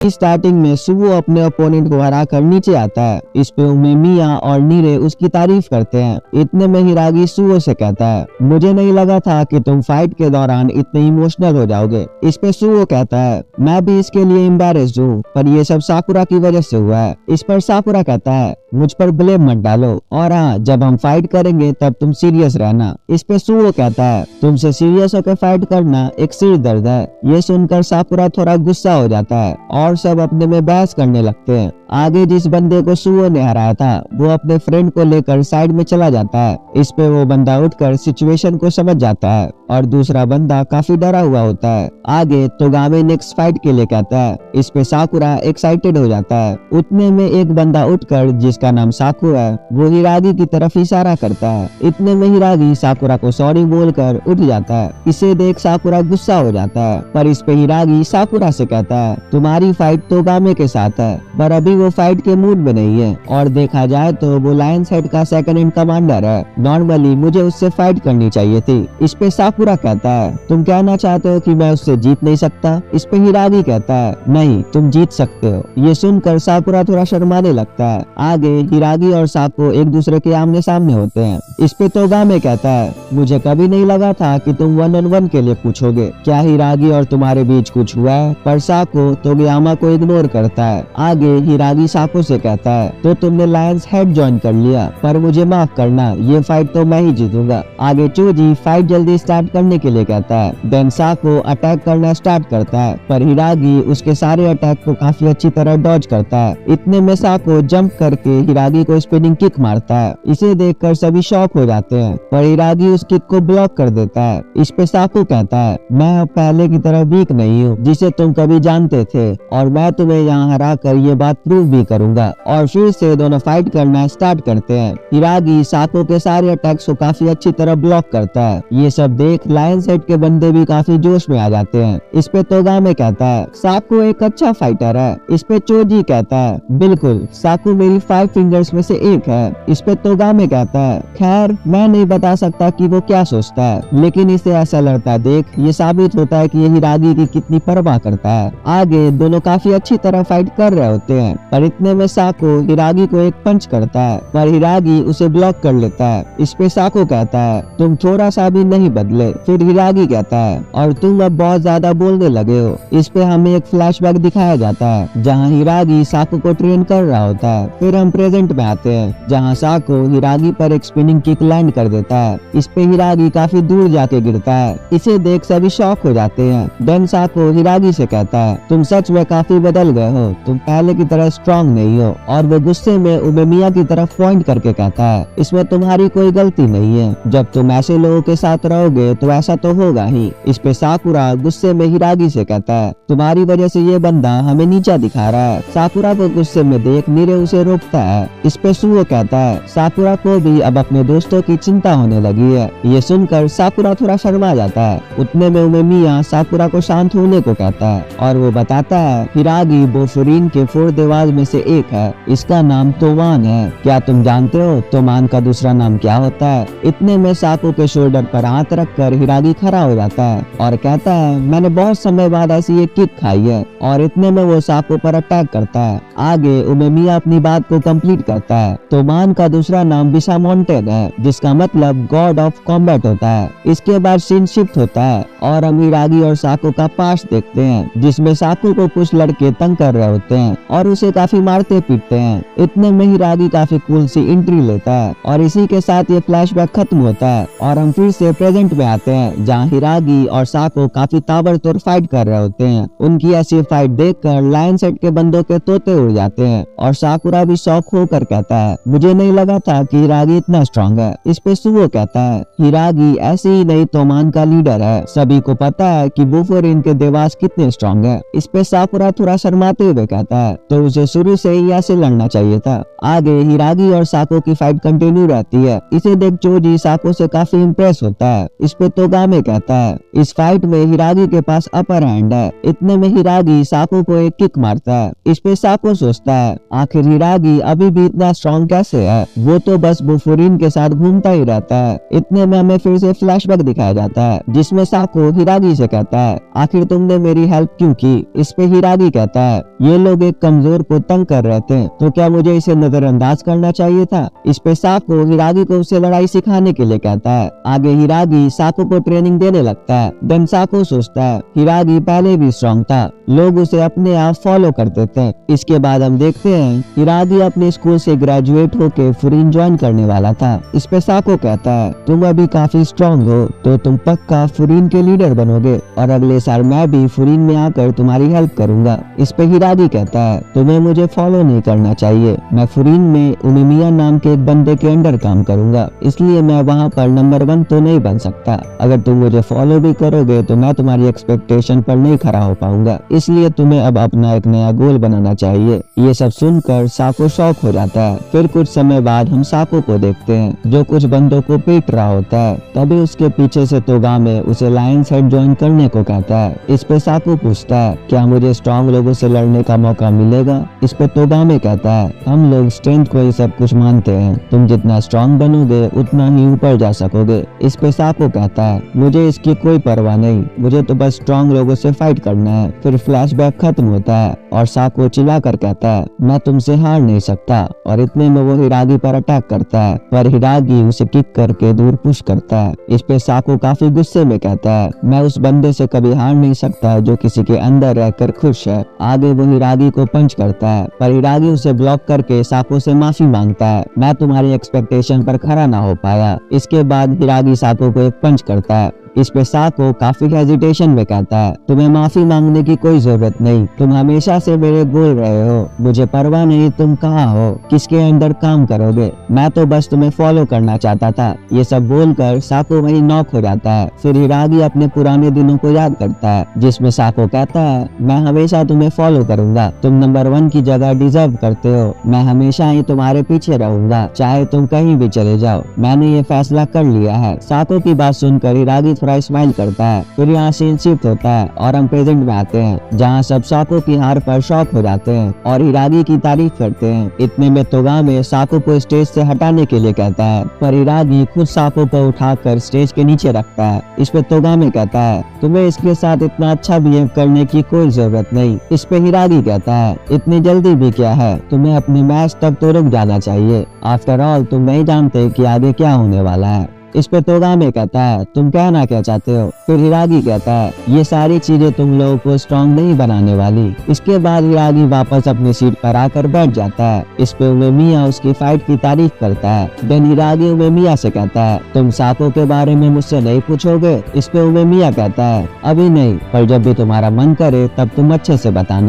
Starting में सुवो अपने opponent को हराकर नीचे आता है। इस पे उमेमिया और नीरे उसकी तारीफ करते हैं। इतने में हिरागी सुवो से कहता है, मुझे नहीं लगा था कि तुम फाइट के दौरान इतने इमोशनल हो जाओगे। इस पे सुवो कहता है, मैं भी इसके लिए एम्बैरेस्ड हूँ, पर ये सब साकुरा की वजह से हुआ है। इस पर साकुरा कहता है, मुझ पर ब्लेम मत डालो, और हाँ, जब हम फाइट करेंगे तब तुम सीरियस रहना। इस पे सुवो कहता है, तुमसे सीरियस होकर फाइट करना एक सिर दर्द है। ये सुनकर साकुरा थोड़ा गुस्सा हो जाता है और सब अपने में बहस करने लगते हैं। आगे जिस बंदे को सुवो ने हराया था वो अपने फ्रेंड को लेकर साइड में चला जाता है। इस पे वो बंदा उठकर सिचुएशन को समझ जाता है और दूसरा बंदा काफी डरा हुआ होता है। आगे तोगामे नेक्स्ट फाइट के लिए कहता है। इस पे साकुरा एक्साइटेड हो जाता है। उतने में एक बंदा उठकर, जिसका नाम साकु है, वो हिरागी की तरफ इशारा करता है। इतने में हिरागी साकुरा को सॉरी बोलकर उठ जाता है। इसे देख साकुरा गुस्सा हो जाता है, पर इस पे हिरागी साकुरा से कहता है, तुम्हारी फाइट तोगामे के साथ है, पर अभी वो फाइट के मूड में नहीं है, और देखा जाए तो वो लायंस हेड का सेकंड इन कमांडर है। नॉर्मली मुझे उससे फाइट करनी चाहिए थी। इस पे साकुरा कहता है, तुम कहना चाहते हो कि मैं उससे जीत नहीं सकता? इस पे हिरागी कहता है, नहीं, तुम जीत सकते हो। ये सुनकर साकुरा थोड़ा शर्माने लगता है। आगे हिरागी और साको एक दूसरे के आमने सामने होते हैं। इस पे तोगामे कहता है, मुझे कभी नहीं लगा था कि तुम 1-on-1 के लिए पूछोगे। क्या हिरागी और तुम्हारे बीच कुछ हुआ है? पर साको तोगयामा को इग्नोर करता है। आगे हिरागी साको से कहता है, तो तुमने लायंस हेड ज्वाइन कर लिया, पर मुझे माफ करना, ये फाइट तो मैं ही जीतूंगा। आगे चोजी फाइट जल्दी स्टार्ट करने के लिए कहता है। देन साको अटैक करना स्टार्ट करता है, पर हिरागी उसके सारे अटैक को काफी अच्छी तरह डॉज करता है। इतने में साको जंप करके हिरागी को स्पिनिंग किक मारता है। इसे देखकर सभी शॉक हो जाते हैं, पर हिरागी उस किक को ब्लॉक कर देता है। इस पे साको कहता है, मैं अब पहले की तरह वीक नहीं हूँ जिसे तुम कभी जानते थे, और मैं तुम्हें यहाँ हरा कर ये बात प्रूव भी करूंगा। और फिर से दोनों फाइट करना स्टार्ट करते हैं। हिरागी साको के सारे अटैक्स को काफी अच्छी तरह ब्लॉक करता है। ये सब देख लायंस हेड के बंदे भी काफी जोश में आ जाते हैं। इस पे तोगामे कहता है, साको एक अच्छा फाइटर है। इस पे चोजी कहता है, बिल्कुल, साको मेरी 5 फिंगर्स में से एक है। इस पे तोगामे कहता है, खैर मैं नहीं बता सकता कि वो क्या सोचता है, लेकिन इसे ऐसा लड़ता देख ये साबित होता है कि ये हिरागी की कितनी परवाह करता है। आगे दोनों काफी अच्छी तरह फाइट कर रहे होते हैं, पर इतने में साको हिरागी को एक पंच करता है, पर हिरागी उसे ब्लॉक कर लेता है। इस पे साको कहता है, तुम थोड़ा सा भी नहीं बदले। फिर हिरागी कहता है, और तुम अब बहुत ज्यादा बोलने लगे हो। इस पे हमें एक फ्लैशबैक दिखाया जाता है जहाँ हिरागी साको को ट्रेन कर रहा होता है। फिर हम प्रेजेंट में आते हैं जहाँ साको हिरागी पर एक स्पिनिंग किक लैंड कर देता है। इस पे हिरागी काफी दूर जाके गिरता है। इसे देख सभी शॉक हो जाते हैं। देन साको हिरागी से कहता है, तुम सच में काफी बदल गए हो, तुम पहले की तरह स्ट्रांग नहीं हो। और वो गुस्से में उमेमिया की तरफ पॉइंट करके कहता है, इसमें तुम्हारी कोई गलती नहीं है, जब तुम ऐसे लोगों के साथ रहोगे तो ऐसा तो होगा ही। इस पे साकुरा गुस्से में हिरागी से कहता है, तुम्हारी वजह से ये बंदा हमें नीचा दिखा रहा है। साकुरा को गुस्से में देख नीरे उसे रोकता है। इस पे सुवो कहता है, साकुरा को भी अब अपने दोस्तों की चिंता होने लगी है। ये सुनकर साकुरा थोड़ा शर्मा जाता है। उतने में उमेमिया साकुरा को शांत होने को कहता है और वो बताता है, हिरागी बोफुरिन के 4 देवाज में से एक है, इसका नाम तोमान है। क्या तुम जानते हो तोमान का दूसरा नाम क्या होता है? इतने में साको के शोल्डर पर हाथ रखकर हिरागी खड़ा हो जाता है और कहता है, मैंने बहुत समय बाद ऐसी एक किक खाई है। और इतने में वो साको पर अटैक करता है। आगे उमेमिया अपनी बात को कंप्लीट करता है। तोमान का दूसरा नाम बिसामोंटेन है, जिसका मतलब गॉड ऑफ कॉम्बैट होता है। इसके बाद सीन शिफ्ट होता है और हम हिरागी और साको का पास्ट देखते हैं, जिसमें साको को कुछ लड़के तंग कर रहे होते हैं और उसे काफी मारते पीटते हैं। इतने में हिरागी काफी कूल सी एंट्री लेता है और इसी के साथ ये फ्लैशबैक खत्म होता है और हम फिर से प्रेजेंट में आते हैं, जहाँ हिरागी और साको काफी ताबड़तोड़ फाइट कर रहे होते हैं। उनकी ऐसी फाइट देखकर लायंस हेड के बंदों के तोते उड़ जाते हैं और साकुरा भी शौक होकर कहता है, मुझे नहीं लगा था कि हिरागी इतना स्ट्रांग है। इस पे सुवो कहता है, हिरागी ऐसे ही नहीं तोमान का लीडर है, सभी को पता है कि बोफुरिन के देवास कितने स्ट्रांग है। इस पे साकुरा थोड़ा शर्माते हुए कहता है, तो उसे शुरू से ही ऐसे लड़ना चाहिए था। आगे हिरागी और साको की फाइट कंटिन्यू रहती है। इसे देख चोजी साको से काफी इम्प्रेस होता है। इस पे तोगामे कहता है, इस फाइट में हिरागी के पास अपर हैंड है। इतने में हिरागी साको को एक किक मारता है। इस पे साको सोचता है, आखिर हिरागी अभी भी इतना स्ट्रांग कैसे है, वो तो बस बोफुरिन के साथ घूमता ही रहता है। इतने में हमें फिर से फ्लैशबैक दिखाया जाता है, जिसमें साको हिरागी से कहता है, आखिर तुमने मेरी हेल्प क्यों की? इस पे हिरागी हिरागी कहता है, ये लोग एक कमजोर को तंग कर रहे थे, तो क्या मुझे इसे नजरअंदाज करना चाहिए था? इस पे साको हिरागी को उसे लड़ाई सिखाने के लिए कहता है। आगे हिरागी साको को ट्रेनिंग देने लगता है। देन साको सोचता है हिरागी पहले भी स्ट्रॉन्ग था, लोग उसे अपने आप फॉलो करते थे। इसके बाद हम देखते हैं हिरागी अपने स्कूल से ग्रेजुएट होके फुरीन ज्वाइन करने वाला था। इस पे साको कहता है, तुम अभी काफी स्ट्रॉन्ग हो, तो तुम पक्का फुरीन के लीडर बनोगे और अगले साल मैं भी फुरीन में आकर तुम्हारी हेल्प करूंगा। इस पे हिरागी कहता है, तुम्हें मुझे फॉलो नहीं करना चाहिए, मैं फुरीन में उमिमिया नाम के एक बंदे के अंडर काम करूंगा, इसलिए मैं वहाँ पर नंबर 1 तो नहीं बन सकता। अगर तुम मुझे फॉलो भी करोगे तो मैं तुम्हारी एक्सपेक्टेशन पर नहीं खड़ा हो पाऊंगा, इसलिए तुम्हें अब अपना एक नया गोल बनाना चाहिए। ये सब सुनकर साको शॉक हो जाता है। फिर कुछ समय बाद हम साको को देखते हैं जो कुछ बंदों को पीट रहा होता है। तभी उसके पीछे से तोगामे उसे लायंस हेड ज्वाइन करने को कहता है। इस पे साको पूछता है, क्या मुझे स्ट्रॉन्ग लोगों से लड़ने का मौका मिलेगा? इस पे तोगामे कहता है, हम लोग स्ट्रेंथ को ही सब कुछ मानते हैं, तुम जितना स्ट्रॉन्ग बनोगे उतना ही ऊपर जा सकोगे। इस पे साको कहता है, मुझे इसकी कोई परवाह नहीं, मुझे तो बस स्ट्रॉन्ग लोगों से फाइट करना है। फिर फ्लैशबैक खत्म होता है और साको चिल्लाकर कहता है, मैं तुमसे हार नहीं सकता, और इतने में वो हिरागी पर अटैक करता है, पर हिरागी उसे किक करके दूर पुश करता है। इस पे साको काफी गुस्से में कहता है, मैं उस बंदे से कभी हार नहीं सकता जो किसी के अंदर रहकर खुश है। आगे वो हिरागी को पंच करता है, पर हिरागी उसे ब्लॉक करके साको से माफी मांगता है, मैं तुम्हारी एक्सपेक्टेशन पर खरा ना हो पाया। इसके बाद हिरागी साको को एक पंच करता है। इस पे साको काफी हेजिटेशन में कहता है, तुम्हें माफी मांगने की कोई जरूरत नहीं, तुम हमेशा से मेरे बोल रहे हो, मुझे परवाह नहीं तुम कहाँ हो, किसके अंदर काम करोगे, मैं तो बस तुम्हें फॉलो करना चाहता था। ये सब बोलकर साको वही नॉक हो जाता है। फिर हिरागी अपने पुराने दिनों को याद करता है जिसमें साको कहता है, मैं हमेशा तुम्हें फॉलो करूंगा, तुम नंबर 1 की जगह डिजर्व करते हो, मैं हमेशा ही तुम्हारे पीछे रहूंगा, चाहे तुम कहीं भी चले जाओ, मैंने ये फैसला कर लिया है। साको की बात सुनकर हिरागी थोड़ा स्माइल करता है। फिर यहाँ सीन शिफ्ट होता है और हम प्रेजेंट में आते हैं जहाँ सब साको की हार पर शॉक हो जाते हैं और हिरागी की तारीफ करते हैं। इतने में तोगामे साको को स्टेज से हटाने के लिए कहता है, पर हिरागी खुद साको को उठाकर स्टेज के नीचे रखता है। इस पे तोगामे कहता है, तुम्हें इसके साथ इतना अच्छा बिहेव करने की कोई जरूरत नहीं। इस पे हिरागी कहता है, इतनी जल्दी भी क्या है, तुम्हें अपने मैच तक तो रुक जाना चाहिए, आफ्टर ऑल तुम नहीं जानते कि आगे क्या होने वाला है। इस पे तोगामे कहता है, तुम कहना क्या चाहते हो? फिर हिरागी कहता है, ये सारी चीजें तुम लोगों को स्ट्रॉन्ग नहीं बनाने वाली। इसके बाद हिरागी वापस अपनी सीट पर आकर बैठ जाता है। इस पे उमेमिया उसकी फाइट की तारीफ करता है। देन हिरागी उमेमिया से कहता है, तुम साको के बारे में मुझसे नहीं पूछोगे? इस पे उमेमिया कहता है, अभी नहीं, पर जब भी तुम्हारा मन करे तब तुम अच्छे से बताना।